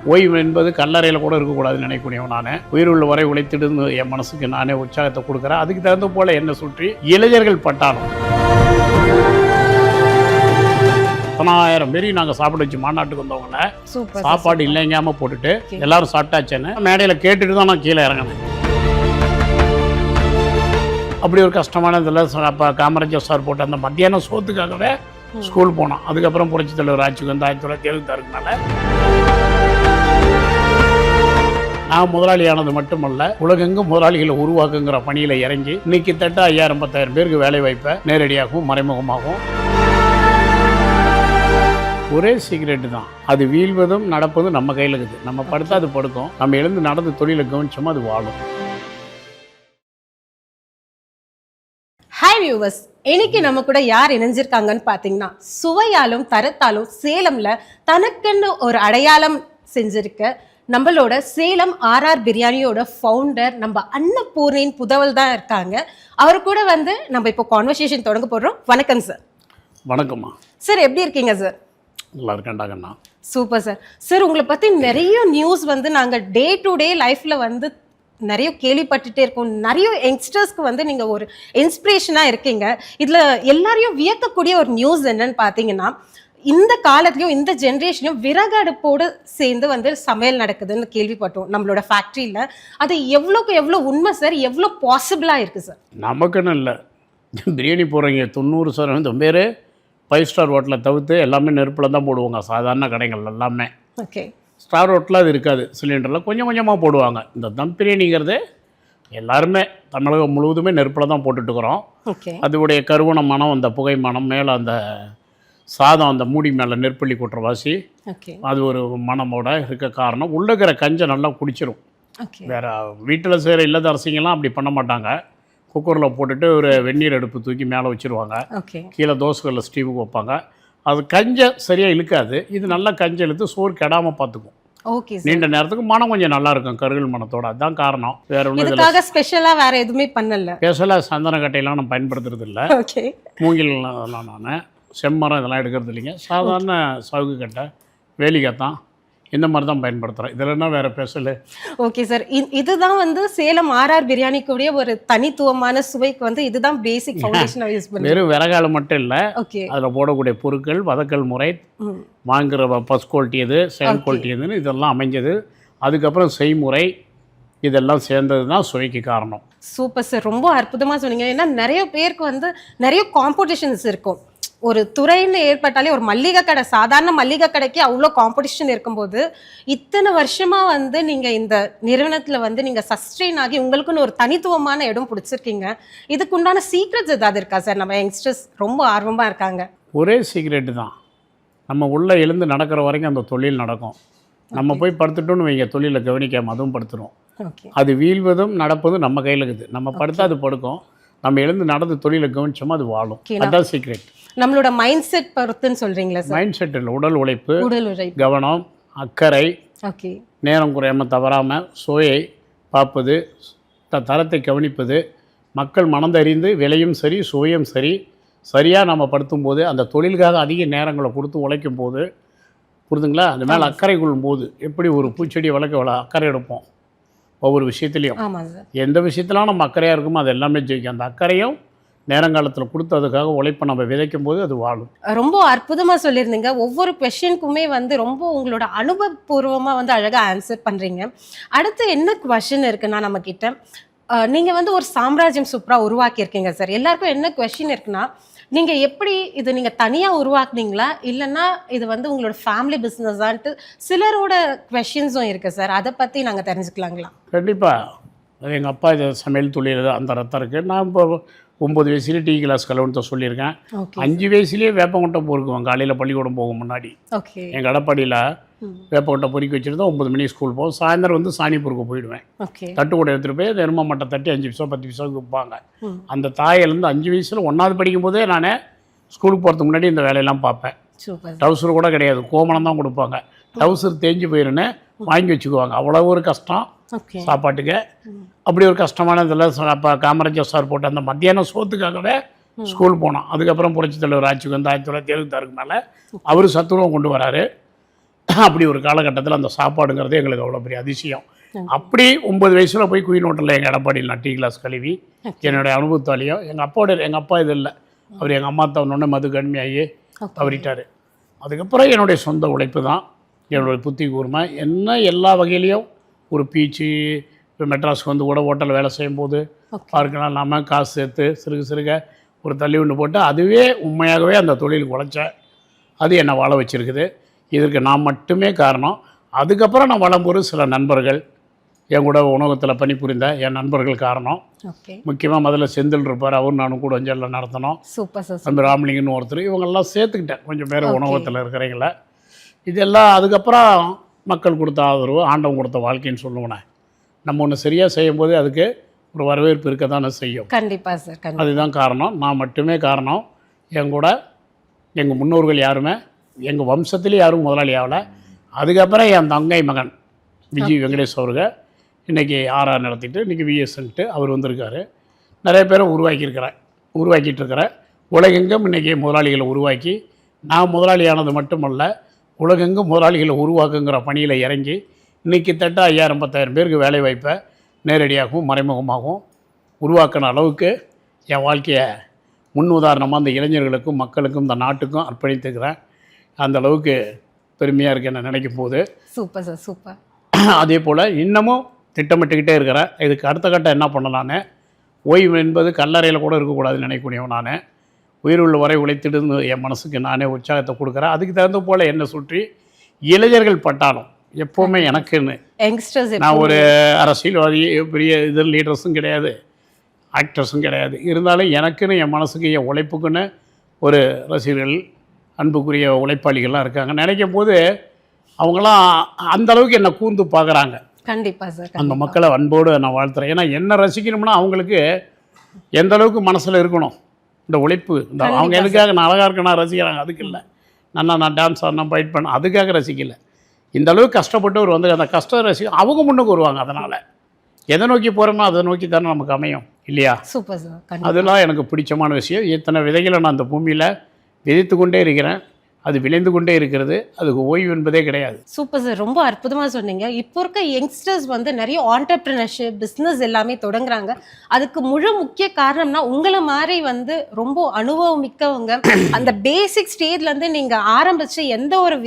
ஓய்வு என்பது கல்லறையில் கூட இருக்கக்கூடாதுன்னு நினைக்கக்கூடியவன் நான். உயிர் உள்ள வரை உழைத்திடுன்னு என் மனசுக்கு நானே உற்சாகத்தை கொடுக்குறேன். அதுக்கு தகுந்த போல் என்னை சுற்றி இளைஞர்கள் பட்டாலும் 10,000 பேரையும் நாங்கள் சாப்பிட வச்சு மாநாட்டுக்கு வந்தவங்கள சாப்பாடு இல்லைங்காமல் போட்டுட்டு எல்லாரும் சாப்பிட்டாச்சேன்னு மேடையில் கேட்டுட்டு தான் நான் கீழே இறங்கினேன். அப்படி ஒரு கஷ்டமான இதில் அப்போ காமராஜர் சார் போட்ட அந்த மத்தியானம் சோத்துக்காகவே ஸ்கூல் போனோம். அதுக்கப்புறம் புரட்சித் தலைவர் ஆட்சிக்கு வந்து 1976 நான் முதலாளியானது மட்டுமல்ல, உலகெங்கும் முதலாளிகளை உருவாக்குங்கிற பணியில் இறங்கி இன்னைக்கு தட்ட 5000-10,000 பேருக்கு வேலை வாய்ப்பை நேரடியாகவும் மறைமுகமாகவும். ஒரே சீக்ரெட்டு தான், அது வீழ்வதும் நடப்பதும் நம்ம கையில் இருக்குது. நம்ம படுத்தா அது படுக்கும், நம்ம எழுந்து நடந்து தொழிலை கவனிச்சோமா அது வாழும். ஹாய் வியூவர்ஸ், இன்னைக்கு நம்ம கூட யார் இணைஞ்சிருக்காங்கன்னு பார்த்தீங்கன்னா, சுவையாலும் தரத்தாலும் சேலம்ல தனக்குன்னு ஒரு அடையாளம் செஞ்சிருக்க நம்மளோட சேலம் ஆர்ஆர் பிரியாணியோட ஃபவுண்டர் நம்ம அன்னபூர்ணின் புதவல் தான் இருக்காங்க. அவர் கூட வந்து நம்ம இப்போ கான்வர்சேஷன் தொடங்க போடுறோம். வணக்கம் சார். வணக்கம்மா. சார் எப்படி இருக்கீங்க சார்? நல்லா இருக்கேன்டாங்கண்ணா. Super sir. சார் உங்களை பற்றி நிறைய நியூஸ் வந்து நாங்கள் டே டு டே லைஃப்பில் வந்து நிறைய கேள்விப்பட்டுட்டே இருக்கோம். நிறைய யங்ஸ்டர்ஸ்க்கு வந்து நீங்கள் ஒரு இன்ஸ்பிரேஷனாக இருக்கீங்க. இதில் எல்லாரையும் வியக்கக்கூடிய ஒரு நியூஸ் என்னன்னு பார்த்தீங்கன்னா, இந்த காலத்துலையும் இந்த ஜென்ரேஷனையும் விறகு அடுப்போடு சேர்ந்து வந்து சமையல் நடக்குதுன்னு கேள்விப்பட்டோம் நம்மளோட ஃபேக்ட்ரியில். அது எவ்வளோக்கு எவ்வளோ உண்மை சார்? எவ்வளோ பாசிபிளாக இருக்குது சார்? நமக்குன்னு இல்லை, பிரியாணி போடுறீங்க 90% பேர் 5 ஸ்டார் ஹோட்டலில் தவிர்த்து எல்லாமே நெருப்பில் தான் போடுவாங்க. சாதாரண கடைகள் எல்லாமே ஓகே, ஸ்டார் ஹோட்டலில் அது இருக்காது. சிலிண்டரில் கொஞ்சம் கொஞ்சமாக போடுவாங்க. இந்த தம் பிரியாணிங்கிறது எல்லாருமே தமிழகம் முழுவதுமே நெருப்பில் தான் போட்டுட்டுருக்குறோம். ஓகே, அதோடைய கருவண மனம், அந்த புகை மனம், மேலே அந்த சாதம் அந்த மூடி மேலே நெருப்பள்ளி கொட்டுற வாசி, ஓகே, அது ஒரு மனமோட இருக்க காரணம் உள்ள இருக்கிற கஞ்சை நல்லா குடிச்சிடும். ஓகே, வேறு வீட்டில் செய்கிற இல்லத்தரசிங்கெல்லாம் அப்படி பண்ண மாட்டாங்க. குக்கரில் போட்டுட்டு ஒரு வெந்நீர் அடுப்பு தூக்கி மேலே வச்சுருவாங்க. ஓகே, கீழே தோசைகளில் ஸ்டீவுக்கு வைப்பாங்க. அது கஞ்சை சரியாக இழுக்காது. இது நல்லா கஞ்சை இழுத்து சோறு கெடாமல் பார்த்துக்கும். ஓகே, நீண்ட நேரத்துக்கு மனம் கொஞ்சம் நல்லா இருக்கும், கருகல் மனத்தோட. அதுதான் காரணம். வேற ஒன்றும் இதுக்காக ஸ்பெஷலாக வேற எதுவுமே பண்ணல. ஸ்பெஷலாக சந்தன கட்டையெல்லாம் நான் பயன்படுத்துறது இல்லை. ஓகே, மூங்கில்லாம் நான் செம்மரம் இதெல்லாம் எடுக்கிறது இல்லைங்க. சாதாரண சவுக்கு கட்டை, வேலிக்கத்தான், இந்த மாதிரி தான் பயன்படுத்துகிறேன். இதில் என்ன வேறு ஸ்பெஷலு? ஓகே சார், இதுதான் வந்து சேலம் ஆர்ஆர் பிரியாணிக்குரிய ஒரு தனித்துவமான சுவைக்கு வந்து இதுதான் பேசிக் ஃபவுண்டேஷனாக யூஸ் பண்ணுறேன். வெறும் விறகால மட்டும் இல்லை, ஓகே, அதில் போடக்கூடிய பொருட்கள், வதக்கல் முறை, வாங்குகிற ஃபஸ்ட் குவாலிட்டி எது, செகண்ட் குவாலிட்டி எதுன்னு இதெல்லாம் அமைஞ்சது. அதுக்கப்புறம் செய்முறை, இதெல்லாம் சேர்ந்தது தான் சுவைக்கு காரணம். சூப்பர் சார், ரொம்ப அற்புதமாக சொன்னீங்க. ஏன்னா நிறைய பேருக்கு வந்து நிறைய காம்படிஷன்ஸ் இருக்கும். ஒரு துறைன்னு ஏற்பட்டாலே, ஒரு மல்லிகை கடை, சாதாரண மல்லிகை கடைக்கு அவ்வளோ காம்படிஷன் இருக்கும்போது இத்தனை வருஷமாக வந்து நீங்கள் இந்த நிறுவனத்தில் வந்து நீங்கள் சஸ்டெயின் ஆகி உங்களுக்குன்னு ஒரு தனித்துவமான இடம் பிடிச்சிருக்கீங்க. இதுக்குண்டான சீக்ரெட்ஸ் ஏதாவது இருக்கா சார்? நம்ம யங்ஸ்டர்ஸ் ரொம்ப ஆர்வமாக இருக்காங்க. ஒரே சீக்ரெட்டு தான், நம்ம உள்ளே எழுந்து நடக்கிற வரைக்கும் அந்த தொழில் நடக்கும். நம்ம போய் படுத்துட்டோன்னு வைங்க, தொழிலை கவனிக்காமல் அதுவும் படுத்துடும். ஓகே, அது வீழ்வதும் நடப்பதும் நம்ம கையில் இருக்குது. நம்ம படுத்தா அது படுக்கும், நம்ம எழுந்து நடந்து தொழிலை கவனிச்சோமா அது வாழும். அதுதான் சீக்ரெட். நம்மளோட மைண்ட் செட் பொறுத்துன்னு சொல்கிறீங்களா சார்? மைண்ட் செட் இல்லை, உடல் உழைப்பு, உடல் உழைப்பு, கவனம், அக்கறை, ஓகே, நேரம் குறையாமல் தவறாமல் சுவையை பார்ப்பது, தரத்தை கவனிப்பது, மக்கள் மனந்தறிந்து விலையும் சரி சுவையும் சரி சரியாக நம்ம படுத்தும்போது, அந்த தொழிலுக்காக அதிக நேரங்களை கொடுத்து உழைக்கும் போது, புரிதுங்களா, அந்த மேலே அக்கறை கொள்ளும்போது எப்படி ஒரு பூச்செடியை வளர்க்க அக்கறை எடுப்போம் ஒவ்வொரு விஷயத்துலையும். எந்த விஷயத்துலாம் நம்ம அக்கறையாக இருக்குமோ அது எல்லாமே ஜெயிக்கும். அந்த அக்கறையும் நேரங்காலத்தில் கொடுத்து அதுக்காக உழைப்பை நம்ம விதைக்கும் போது அது வாழும். ரொம்ப அற்புதமாக சொல்லியிருந்தீங்க. ஒவ்வொரு கொஷனுக்குமே வந்து ரொம்ப உங்களோட அனுபவபூர்வமாக வந்து அழகாக ஆன்சர் பண்ணுறீங்க. அடுத்து என்ன கொஷின் இருக்குன்னா நம்மக்கிட்ட, நீங்கள் வந்து ஒரு சாம்ராஜ்யம் சூப்பராக உருவாக்கியிருக்கீங்க சார். எல்லாருக்கும் என்ன கொஷின் இருக்குன்னா, நீங்கள் எப்படி இது நீங்கள் தனியாக உருவாக்குனீங்களா, இல்லைன்னா இது வந்து உங்களோட ஃபேமிலி பிஸ்னஸான்ட்டு சிலரோட கொஷின்ஸும் இருக்குது சார். அதை பற்றி நாங்கள் தெரிஞ்சுக்கலாங்களா? கண்டிப்பாக. எங்கள் அப்பா இது சமையல் தொழில் அந்த ரத்தம் இருக்குது. நான் இப்போ 9 வயசுலேயே டீ கிளாஸ் கலவனத்தை சொல்லியிருக்கேன். 5 வயசுலேயே வேப்பங்கொட்டை பொறுக்குவேன். காலையில் பள்ளிக்கூடம் போகும் முன்னாடி என் கடப்பாடியில் வேப்பங்கொட்டை பொறுக்கி வச்சுருந்தா 9 மணிக்கு ஸ்கூல் போகும். சாயந்தரம் வந்து சாணி பொறுக்க போயிடுவேன். தட்டு கூட எடுத்துகிட்டு போய் நெரும மட்டை தட்டி 5 பைசா 10 பைசாவுக்கு விற்பாங்க. அந்த தாயிலேருந்து 5 வயசில் 1வது படிக்கும் போதே நான் ஸ்கூலுக்கு போகிறதுக்கு முன்னாடி இந்த வேலையெல்லாம் பார்ப்பேன். டவுசர் கூட கிடையாது, கோமணம் தான் கொடுப்பாங்க. டவுசர் தேஞ்சு போயிருன்னு வாங்கி வச்சுக்குவாங்க. அவ்வளோ ஒரு கஷ்டம் சாப்பாட்டுக்கு. அப்படி ஒரு கஷ்டமான இதில் அப்போ காமராஜர் சார் போட்ட அந்த மத்தியானம் சோத்துக்காகவே ஸ்கூல் போனோம். அதுக்கப்புறம் புரட்சித் தலைவர் ஆட்சிக்கு வந்து 1976 மேலே அவர் சத்துணவு கொண்டு வராரு. அப்படி ஒரு காலகட்டத்தில் அந்த சாப்பாடுங்கிறது எங்களுக்கு அவ்வளோ பெரிய அதிசயம். அப்படி 9 வயசில் போய் குயின் ஹோட்டலில் எங்கள் எடப்பாடியில் நான் டீ கிளாஸ் கழுவி என்னுடைய அனுபவத்தாலையும் எங்கள் அப்பா இது இல்லை, அவர் எங்கள் அம்மா தவனோடனே மது கடுமையாகி தவறிட்டார். அதுக்கப்புறம் என்னுடைய சொந்த உழைப்பு தான் என்னுடைய புத்தி கூர்மை. என்ன எல்லா வகையிலையும் ஒரு பீச்சு இப்போ மெட்ராஸுக்கு வந்து கூட ஹோட்டலில் வேலை செய்யும்போது பார்க்கலாம் இல்லாமல் காசு சேர்த்து சிறுக ஒரு தள்ளி ஒன்று போட்டு அதுவே உண்மையாகவே அந்த தொழிலுக்கு உழைச்சேன். அது என்னை வாழ வச்சுருக்குது. இதற்கு நான் மட்டுமே காரணம். அதுக்கப்புறம் நான் வளம்புற சில நண்பர்கள், என் கூட உணவகத்தில் பணிபுரிந்த என் நண்பர்கள் காரணம். முக்கியமாக முதல்ல செந்தில் இருப்பார், அவரும் நானும் கூட வஞ்சலில் நடத்தினோம். அந்த ராமலிங்கன்னு ஒருத்தர், இவங்கெல்லாம் சேர்த்துக்கிட்டேன் கொஞ்சம் பேர் உணவகத்தில் இருக்கிறீங்கள. இதெல்லாம் அதுக்கப்புறம் மக்கள் கொடுத்த ஆதரவு, ஆண்டவன் கொடுத்த வாழ்க்கைன்னு சொல்லுவேன். நம்ம ஒன்று சரியாக செய்யும்போது அதுக்கு ஒரு வரவேற்பு இருக்க தானே செய்யும். கண்டிப்பாக சார், அதுதான் காரணம். நான் மட்டுமே காரணம். என் கூட எங்கள் முன்னோர்கள் யாருமே எங்கள் வம்சத்துலேயே யாரும் முதலாளி ஆகலை. அதுக்கப்புறம் என் தங்கை மகன் விஜய் வெங்கடேஷ் அவர்கள் இன்றைக்கி ஆர்ஆர் நடத்திட்டு இன்றைக்கி விஎஸ்ன்ட்டு அவர் வந்திருக்காரு. நிறைய பேரை உருவாக்கிட்டு இருக்கிறேன். உலகெங்கும் இன்றைக்கி முதலாளிகளை உருவாக்கி நான் முதலாளியானது மட்டுமல்ல, உலகெங்கும் முதலாளிகளை உருவாக்குங்கிற பணியில் இறங்கி இன்றைக்கி தட்ட 5000-10,000 பேருக்கு வேலை வாய்ப்பை நேரடியாகவும் மறைமுகமாகவும் உருவாக்கின அளவுக்கு என் வாழ்க்கையை முன் உதாரணமாக அந்த இளைஞர்களுக்கும் மக்களுக்கும் இந்த நாட்டுக்கும் அர்ப்பணித்துக்கிறேன். அந்த அளவுக்கு பெருமையாக இருக்குது என்ன நினைக்கும் போது. Super sir, super. அதே போல் இன்னமும் திட்டமிட்டுக்கிட்டே இருக்கிறேன். இதுக்கு அடுத்த கட்டம் என்ன பண்ணலான்னு. ஓய்வு என்பது கல்லறையில் கூட இருக்கக்கூடாதுன்னு நினைக்கக்கூடியவன் நான். உயிருள்ள வரை உழைத்திட்டு என் மனசுக்கு நானே உற்சாகத்தை கொடுக்குறேன். அதுக்கு தகுந்த போல் என்னை சுற்றி இளைஞர்கள் பட்டாலும் எப்போவுமே எனக்குன்னு, நான் ஒரு அரசியல்வாதி பெரிய இதில் லீடர்ஸும் கிடையாது, ஆக்டர்ஸும் கிடையாது, இருந்தாலும் எனக்குன்னு என் மனசுக்கு என் உழைப்புக்குன்னு ஒரு ரசிகர்கள் அன்புக்குரிய உழைப்பாளிகள்லாம் இருக்காங்க. நினைக்கும் போது அவங்களாம் அந்தளவுக்கு என்னை கூர்ந்து பார்க்குறாங்க. கண்டிப்பாக சார், அந்த மக்களை அன்போடு நான் வாழ்த்துறேன். ஏன்னா என்ன ரசிக்கணும்னா அவங்களுக்கு எந்த அளவுக்கு மனசில் இருக்கணும் இந்த உழைப்பு. இந்த அவங்க எதுக்காக நான் அழகாக இருக்கேன் நான் ரசிக்கிறாங்க, அதுக்கு இல்லை. நான் டான்ஸ் ஆடினா ஃபைட் பண்ண அதுக்காக ரசிக்கலை. இந்த அளவுக்கு கஷ்டப்பட்டு ஒரு வந்து அந்த கஷ்டம் அவங்க முன்னுக்கு வருவாங்க. அதனால் எதை நோக்கி போகிறோமோ அதை நோக்கி தானே நமக்கு அமையும் இல்லையா? Super sir. அதெல்லாம் எனக்கு பிடிச்சமான விஷயம். இத்தனை விதைகளை நான் அந்த பூமியில் விதைத்து கொண்டே இருக்கிறேன். அது விளைந்து கொண்டே இருக்கிறது. அதுக்கு ஓய்வு என்பதே கிடையாது. சூப்பர் சார், ரொம்ப அற்புதமாக சொன்னீங்க. இப்போ இருக்க யங்ஸ்டர்ஸ் வந்து நிறைய ஆண்டர்பிரினர்ஷிப் பிஸ்னஸ் எல்லாமே தொடங்குறாங்க. அதுக்கு முக்கிய காரணம்னா உங்களை மாதிரி வந்து ரொம்ப அனுபவம் மிக்கவங்க அந்த பேசிக் ஸ்டேஜ்லேருந்து நீங்கள் ஆரம்பித்து எந்த ஒரு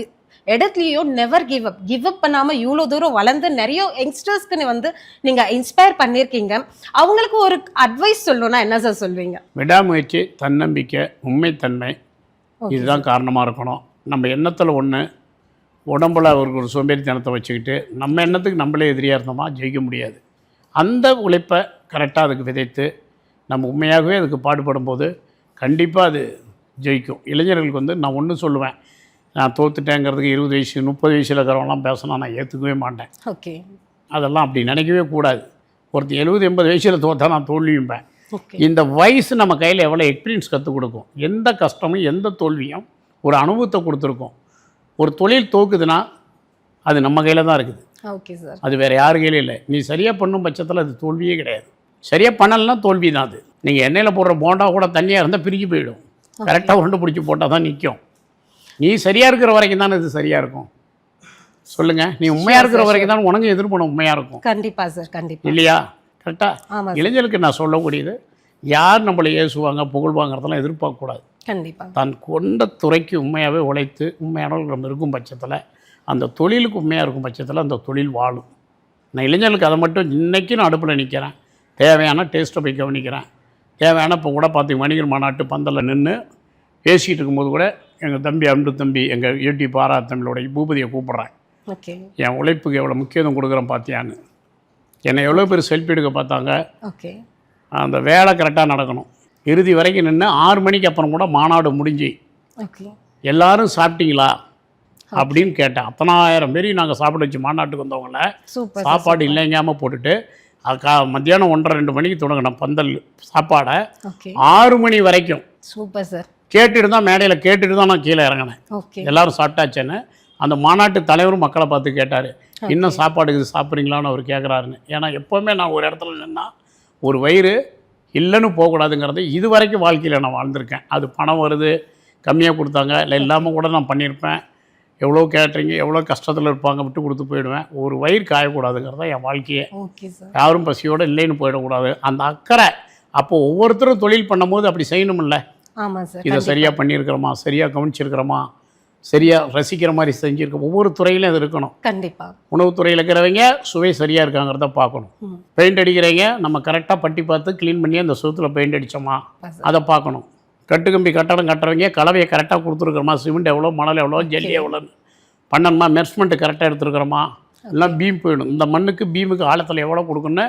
இடத்துலையும் நெவர் கிவ் அப் பண்ணாமல் இவ்வளோ தூரம் வளர்ந்து நிறைய யங்ஸ்டர்ஸ்க்குன்னு வந்து நீங்கள் இன்ஸ்பயர் பண்ணியிருக்கீங்க. அவங்களுக்கு ஒரு அட்வைஸ் சொல்லணும்னா என்ன சார் சொல்வீங்க? விடாமுயற்சி, தன்னம்பிக்கை, உண்மைத்தன்மை, இதுதான் காரணமாக இருக்கணும். நம்ம எண்ணத்தில் ஒன்று, உடம்பில் ஒரு சோம்பேறித்தனத்தை வச்சுக்கிட்டு நம்ம எண்ணத்துக்கு நம்மளே எதிரியாக இருந்தோமா ஜெயிக்க முடியாது. அந்த உழைப்பை கரெக்டாக அதுக்கு விதைத்து நம்ம உண்மையாகவே அதுக்கு பாடுபடும் போது கண்டிப்பாக அது ஜெயிக்கும். இளைஞர்களுக்கு வந்து நான் ஒன்று சொல்லுவேன், நான் தோத்துட்டேங்கிறதுக்கு 20 வயசு 30 வயசில் இருக்கிறவங்களாம் பேசினா நான் ஏற்றுக்கவே மாட்டேன். ஓகே, அதெல்லாம் அப்படி நினைக்கவே கூடாது. ஒருத்தர் 70-80 வயசில் தோற்றா நான் தோல்வியும்பேன். இந்த வயசு நம்ம கையில் எவ்வளோ எக்ஸ்பீரியன்ஸ் கற்றுக் கொடுக்கும். எந்த கஷ்டமும் எந்த தோல்வியும் ஒரு அனுபவத்தை கொடுத்துருக்கோம். ஒரு தொழில் தோக்குதுன்னா அது நம்ம கையில் தான் இருக்குது. ஓகே சார், அது வேறு யார் கையிலும் இல்லை. நீ சரியாக பண்ணும் பட்சத்தில் அது தோல்வியே கிடையாது. சரியாக பண்ணலைன்னா தோல்வி தான் அது. நீங்கள் எண்ணெயில் போடுற போண்டா கூட தண்ணியாக இருந்தால் பிரிஞ்சு போயிடும். கரெக்டாக உருண்டை பிடிச்சி போட்டால் தான் நிற்கும். நீ சரியாக இருக்கிற வரைக்கும் தானே இது சரியாக இருக்கும். சொல்லுங்கள், நீ உண்மையாக இருக்கிற வரைக்கும் தான் உனக்கு எதிர்ப்பு உண்மையாக இருக்கும். கண்டிப்பாக சார், கண்டிப்பாக இல்லையா? கரெக்டாக இளைஞருக்கு நான் சொல்லக்கூடியது, யார் நம்மளை ஏசுவாங்க புகழ்வாங்கிறதெல்லாம் எதிர்பார்க்கக்கூடாது. கண்டிப்பாக தான் கொண்ட துறைக்கு உண்மையாகவே உழைத்து உண்மையானவர்கள் நம்ம இருக்கும் பட்சத்தில், அந்த தொழிலுக்கு உண்மையாக இருக்கும் பட்சத்தில் அந்த தொழில் வாழும். நான் இளைஞர்களுக்கு அதை மட்டும் இன்றைக்கி நான் அடுப்பில் நிற்கிறேன். தேவையான டேஸ்ட்டை போய் கவனிக்கிறேன். தேவையான இப்போ கூட பார்த்திங்க வணிகர் மாநாட்டு பந்தலில் நின்று பேசிகிட்டு இருக்கும்போது கூட எங்கள் தம்பி அன்பு தம்பி எங்கள் யூடியூப் ஆர்ஆர் தமிழோடைய பூபதியை கூப்பிட்றேன். ஓகே, என் உழைப்புக்கு எவ்வளோ முக்கியத்துவம் கொடுக்குறேன் பார்த்தியான்னு. என்னை எவ்வளோ பேர் செல்ஃபி எடுக்க பார்த்தாங்க. ஓகே, அந்த வேலை கரெக்டாக நடக்கணும். இறுதி வரைக்கும் நின்று 6 மணிக்கு அப்புறம் கூட மாநாடு முடிஞ்சு ஓகே எல்லோரும் சாப்பிட்டீங்களா அப்படின்னு கேட்டேன். 10000 பேரையும் நாங்கள் சாப்பிட வச்சு மாநாட்டுக்கு வந்தவங்கள சாப்பாடு இல்லைங்காமல் போட்டுட்டு மத்தியானம் 1:30-2 மணிக்கு தொடங்கினோம் பந்தல் சாப்பாடை 6 மணி வரைக்கும். Super sir. கேட்டுட்டு தான் மேடையில் கேட்டுட்டு தான் நான் கீழே இறங்கினேன். எல்லோரும் சாப்பிட்டாச்சேன்னு அந்த மாநாட்டு தலைவரும் மக்களை பார்த்து கேட்டார், இன்னும் சாப்பாடு இது சாப்பிட்றீங்களான்னு அவர் கேட்குறாருன்னு. ஏன்னா எப்போவுமே நான் ஒரு இடத்துல நின்னா ஒரு வயிறு இல்லைன்னு போகக்கூடாதுங்கிறது இது வரைக்கும் வாழ்க்கையில் நான் வாழ்ந்திருக்கேன். அது பணம் வருது கம்மியாக கொடுத்தாங்க இல்லை இல்லாமல் கூட நான் பண்ணியிருப்பேன். எவ்வளோ கேட்ரிங்க எவ்வளோ கஷ்டத்தில் இருப்பாங்க விட்டு கொடுத்து போயிடுவேன். ஒரு வயிறு காயக்கூடாதுங்கிறது தான் என் வாழ்க்கையே. Okay sir. யாரும் பசியோடு இல்லைன்னு போயிடக்கூடாது. அந்த அக்கறை அப்போ ஒவ்வொருத்தரும் தொழில் பண்ணும்போது அப்படி செய்யணுமில்ல. ஆமாம் சார். இதை சரியாக பண்ணியிருக்கிறோமா, சரியாக கவனிச்சிருக்கிறோமா, சரியாக ரசிக்கிற மாதிரி செஞ்சுருக்கோம். ஒவ்வொரு துறையிலும் அது இருக்கணும். கண்டிப்பாக. உணவுத்துறையில் இருக்கிறவங்க சுவை சரியாக இருக்காங்கிறத பார்க்கணும். பெயிண்ட் அடிக்கிறவங்க நம்ம கரெக்டாக பட்டி பார்த்து க்ளீன் பண்ணி அந்த சுவத்தில் பெயிண்ட் அடித்தோமா அதை பார்க்கணும். கட்டுக்கம்பி கட்டடம் கட்டுறவங்க கலவையை கரெக்டாக கொடுத்துருக்குறோமா, சிமெண்ட் எவ்வளோ, மணல் எவ்வளோ, ஜல்லி எவ்வளோன்னு பண்ணணுமா, மெர்ஸ்மெண்ட்டு கரெக்டாக எடுத்துருக்குறோமா, எல்லாம் பீம் போயிடும். இந்த மண்ணுக்கு பீமுக்கு ஆழத்தில் எவ்வளோ கொடுக்குன்னு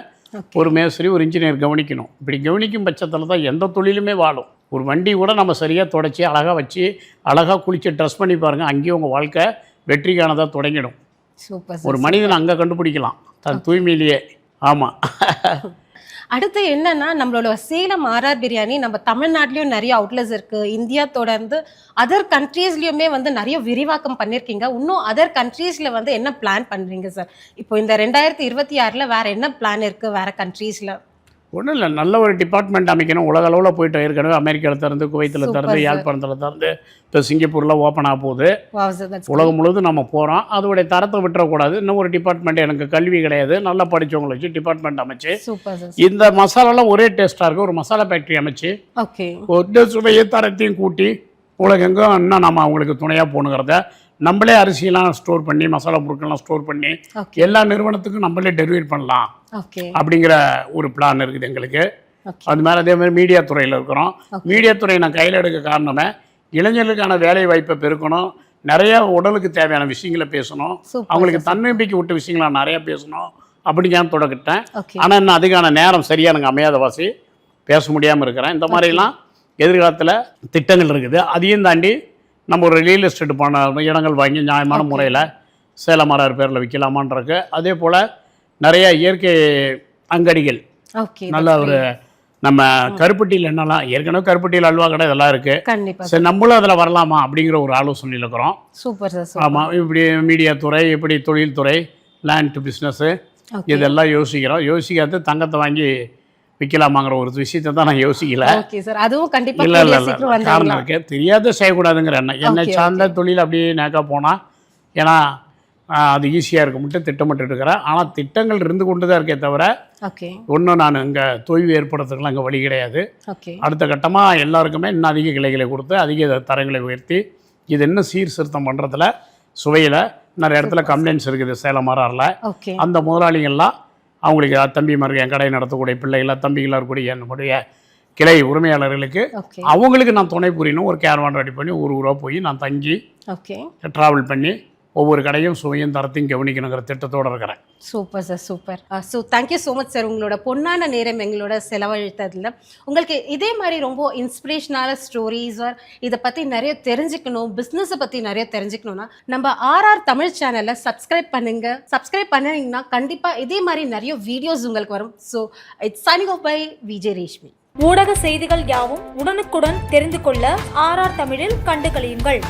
ஒரு மேஸ்திரி ஒரு இன்ஜினியர் கவனிக்கணும். இப்படி கவனிக்கும் பட்சத்தில் தான் எந்த தொழிலுமே வாழும். ஒரு வண்டி கூட நம்ம சரியாக தொடச்சி அழகாக வச்சு அழகாக குளித்து ட்ரெஸ் பண்ணி பாருங்கள், அங்கேயும் உங்கள் வாழ்க்கை வெற்றிக்கானதாக தொடங்கிடும். சூப்பர். ஒரு மனிதனை அங்கே கண்டுபிடிக்கலாம் தன் தூய்மையிலேயே. ஆமாம். அடுத்து என்னன்னா நம்மளோட சேலம் ஆர்ஆர் பிரியாணி நம்ம தமிழ்நாட்டிலையும் நிறைய அவுட்லெட்ஸ் இருக்கு. இந்தியா தொடர்ந்து அதர் கண்ட்ரீஸ்லயுமே வந்து நிறைய விரிவாக்கம் பண்ணிருக்கீங்க. இன்னும் அதர் கண்ட்ரீஸ்ல வந்து என்ன பிளான் பண்றீங்க சார்? இப்போ இந்த 2026ல வேற என்ன பிளான் இருக்கு வேற கண்ட்ரீஸ்ல? ஒன்றும் இல்லை, நல்ல ஒரு டிபார்ட்மெண்ட் அமைக்கணும். உலக அளவில் போயிட்டு ஏற்கனவே அமெரிக்காவில் திறந்து, குவைத்தில் திறந்து, யாழ்ப்பாணத்தில் திறந்து, இப்போ சிங்கப்பூரில் ஓப்பன் ஆக போகுது. உலகம் முழுவதும் நம்ம போகிறோம். அதோடைய தரத்தை விட்டுறக்கூடாது. இன்னும் ஒரு டிபார்ட்மெண்ட், எனக்கு கல்வி கிடையாது, நல்லா படித்தவங்களை வச்சு டிபார்ட்மெண்ட் அமைச்சு இந்த மசாலாலாம் ஒரே டேஸ்ட்டாக இருக்கும் ஒரு மசாலா ஃபேக்ட்ரி அமைச்சு ஒரு சுவையை தரத்தையும் கூட்டி உலகெங்கும் இன்னும் நம்ம அவங்களுக்கு துணையாக போகணுங்கிறத நம்மளே அரிசியெல்லாம் ஸ்டோர் பண்ணி மசாலா பொருட்கள்லாம் ஸ்டோர் பண்ணி எல்லா நிறுவனத்துக்கும் நம்மளே டெலிவரி பண்ணலாம் அப்படிங்கிற ஒரு பிளான் இருக்குது எங்களுக்கு. அது மேலே அதே மாதிரி மீடியா துறையில் இருக்கிறோம். மீடியா துறையை நான் கையில் எடுக்க காரணமே இளைஞர்களுக்கான வேலை வாய்ப்பை பெருக்கணும், நிறைய உடலுக்கு தேவையான விஷயங்களை பேசணும், அவங்களுக்கு தன்னம்பிக்கை விட்ட விஷயங்களை நிறையா பேசணும் அப்படின்னு நான் தொடக்கிட்டேன். ஆனால் இன்னும் அதுக்கான நேரம் சரியாக எனக்கு அமையாத வாசி பேச முடியாமல் இருக்கிறேன். இந்த மாதிரிலாம் எதிர்காலத்தில் திட்டங்கள் இருக்குது. அதையும் தாண்டி நம்ம ஒரு ரியல் எஸ்டேட் பண்ண இடங்கள் வாங்கி நியாயமான முறையில் சேலம் ஆர்ஆர் பேரில் விற்கலாமான்ருக்கு. அதே போல் நிறையா இயற்கை அங்கடிகள் நல்ல ஒரு நம்ம கருப்பட்டியில் என்னெல்லாம் ஏற்கனவே கருப்பட்டியில் அல்வா கடை இதெல்லாம் இருக்குது. சரி நம்மளும் அதில் வரலாமா அப்படிங்கிற ஒரு ஆலோசனையில் இருக்கிறோம். Super sir. ஆமாம், இப்படி மீடியா துறை, இப்படி தொழில்துறை, லேண்ட் பிஸ்னஸ்ஸு இதெல்லாம் யோசிக்கிறோம். யோசிக்காது தங்கத்தை வாங்கி விற்கலாமாங்கிற ஒரு விஷயத்தை தான் நான் யோசிக்கல. இல்லை இல்லை இல்லை காரணம் இருக்கு, தெரியாத செய்யக்கூடாதுங்கிற எண்ணம். என்னை சார்ந்த தொழில் அப்படியே நேக்கா போனால் ஏன்னா அது ஈஸியாக இருக்க மட்டும் திட்டமிட்டு இருக்கிறேன். ஆனால் திட்டங்கள் இருந்து கொண்டு தான் இருக்கே தவிர ஒன்றும் நான் இங்கே தொய்வு ஏற்படுறதுக்கெல்லாம் இங்கே வழி கிடையாது. அடுத்த கட்டமாக எல்லாருக்குமே இன்னும் அதிக கிளைகளை கொடுத்து அதிக தரங்களை உயர்த்தி இது இன்னும் சீர்திருத்தம் பண்ணுறதுல சுவையில் நிறைய இடத்துல கம்ப்ளைண்ட்ஸ் இருக்குது சேலம் ஆர்ஆரில். அந்த முதலாளிகள்லாம் அவங்களுக்கு தம்பிமார்கள் என் கடை நடத்தக்கூடிய பிள்ளைகளாக தம்பிகளாக இருக்கக்கூடிய என்னுடைய கிளை உரிமையாளர்களுக்கு அவங்களுக்கு நான் துணை புரியணும். ஒரு கேரவான் ரெடி பண்ணி ஊராக போய் நான் தங்கி ட்ராவல் பண்ணி ஒவ்வொரு கடையும் சுவையும் தரத்தையும் கவனிக்கணுங்கிற திட்டத்தோடு இருக்கிறேன். Super sir, super. So thank you so much sir. உங்களோட பொன்னான நேரம் எங்களோட செலவழித்ததில் உங்களுக்கு இதே மாதிரி ரொம்ப இன்ஸ்பிரேஷனான ஸ்டோரிஸ் இதை பற்றி நிறைய தெரிஞ்சுக்கணும், பிஸ்னஸை பற்றி நிறைய தெரிஞ்சுக்கணும்னா நம்ம ஆர்ஆர் தமிழ் சேனலை சப்ஸ்கிரைப் பண்ணுங்க. சப்ஸ்கிரைப் பண்ணிங்கன்னா கண்டிப்பாக இதே மாதிரி நிறைய வீடியோஸ் உங்களுக்கு வரும். So it's signing off by Vijay Reshmi. ஊடக செய்திகள் யாவும் உடனுக்குடன் தெரிந்து கொள்ள ஆர்ஆர் தமிழில் கண்டு களியுங்கள்.